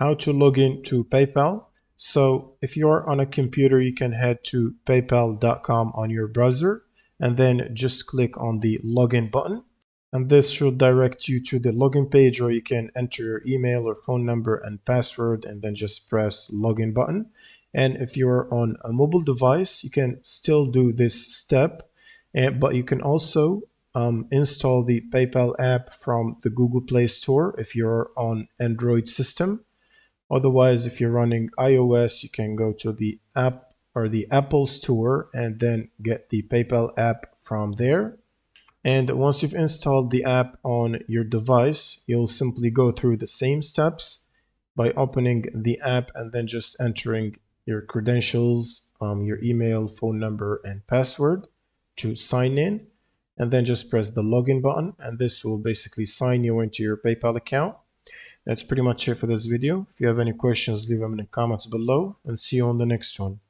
how to log in to PayPal. So if you're on a computer, you can head to paypal.com on your browser and then just click on the login button. And this should direct you to the login page where you can enter your email or phone number and password and then just press login button. And if you're on a mobile device, you can still do this step, but you can also install the PayPal app from the Google Play Store if you're on Android system. Otherwise, if you're running iOS, you can go to the app or the Apple Store and then get the PayPal app from there. And once you've installed the app on your device, you'll simply go through the same steps by opening the app and then just entering your credentials, your email, phone number, and password to sign in. And then just press the login button, and this will basically sign you into your PayPal account. That's pretty much it for this video. If you have any questions, leave them in the comments below, and see you on the next one.